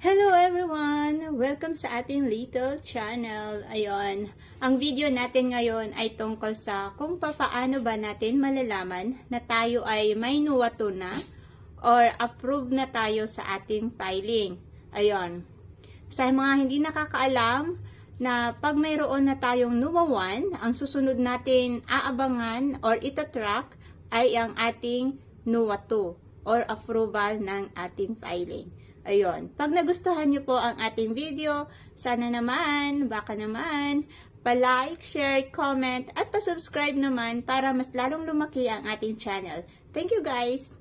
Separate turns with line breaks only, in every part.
Hello everyone! Welcome sa ating little channel. Ayun, ang video natin ngayon ay tungkol sa kung paano ba natin malalaman na tayo ay may nuwato na or approved na tayo sa ating filing. Ayun, sa mga hindi nakakaalam na pag mayroon na tayong nuwa 1, ang susunod natin aabangan or itatrack ay ang ating nuwa 2 or approval ng ating filing. Ayun. Pag nagustuhan niyo po ang ating video, sana naman, baka naman, pa-like, share, comment, at pa-subscribe naman para mas lalong lumaki ang ating channel. Thank you guys!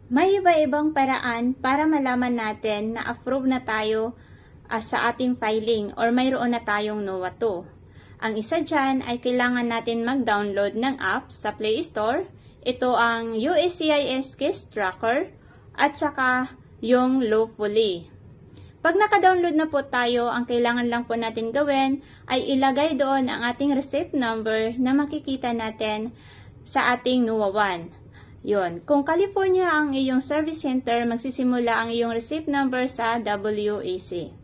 May iba-ibang paraan para malaman natin na approve na tayo sa ating filing or mayroon na tayong NOA 2. Ang isa dyan ay kailangan natin mag-download ng app sa Play Store. Ito ang USCIS Case Tracker at saka yung Lawfully. Pag naka-download na po tayo, ang kailangan lang po natin gawin ay ilagay doon ang ating receipt number na makikita natin sa ating NOA 1. Yun. Kung California ang iyong service center, magsisimula ang iyong receipt number sa WAC.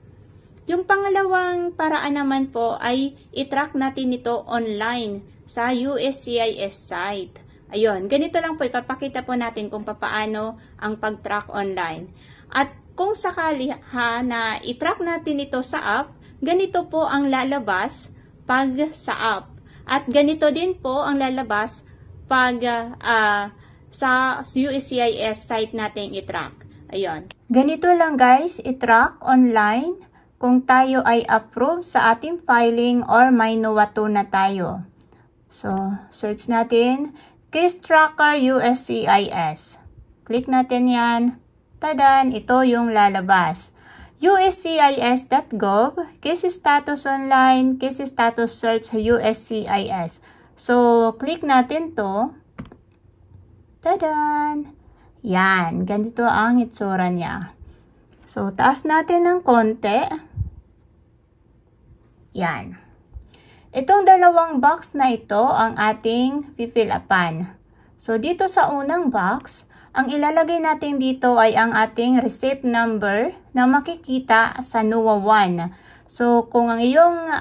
Yung pangalawang paraan naman po ay i-track natin ito online sa USCIS site. Ayun, ganito lang po, ipapakita po natin kung paano ang pag-track online. At kung sakali na i-track natin ito sa app, ganito po ang lalabas pag sa app. At ganito din po ang lalabas pag sa USCIS site natin i-track. Ayun. Ganito lang guys, i-track online kung tayo ay approved sa ating filing or may NOA 2 na tayo. So, search natin, Case Tracker USCIS. Click natin yan. Tadan, ito yung lalabas. uscis.gov, Case Status Online, Case Status Search USCIS. So, click natin to. Tadan! Yan, ganito ang itsura niya. So, taas natin ng konti. Yan. Itong dalawang box na ito ang ating fill upan. So, dito sa unang box, ang ilalagay natin dito ay ang ating receipt number na makikita sa NOA 1. So, kung ang iyong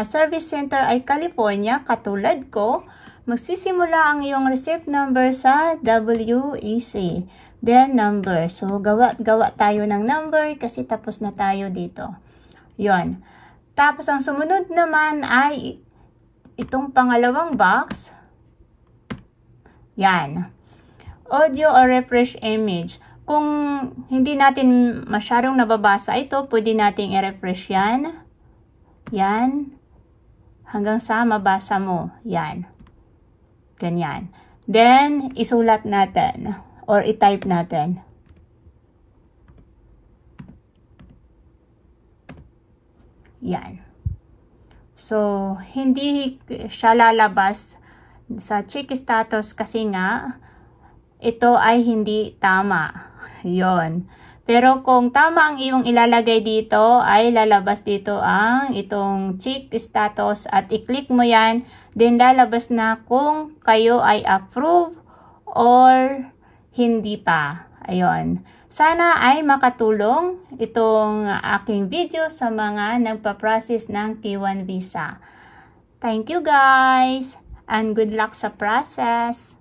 service center ay California, katulad ko, magsisimula ang iyong receipt number sa WAC. Then, number. So, gawa tayo ng number kasi tapos na tayo dito. Yon. Tapos, ang sumunod naman ay itong pangalawang box. Yan. Audio or refresh image. Kung hindi natin masyadong nababasa ito, pwede nating i-refresh yan. Yan. Hanggang sa mabasa mo. Yan. Ganyan. Then, isulat natin. Or i-type natin. Yan. So, hindi siya lalabas sa check status kasi nga, ito ay hindi tama. Yon. Pero kung tama ang iyong ilalagay dito, ay lalabas dito ang itong check status at i-click mo yan, then lalabas na kung kayo ay approve or hindi pa. Ayun. Sana ay makatulong itong aking video sa mga nagpa-process ng K1 visa. Thank you guys and good luck sa process.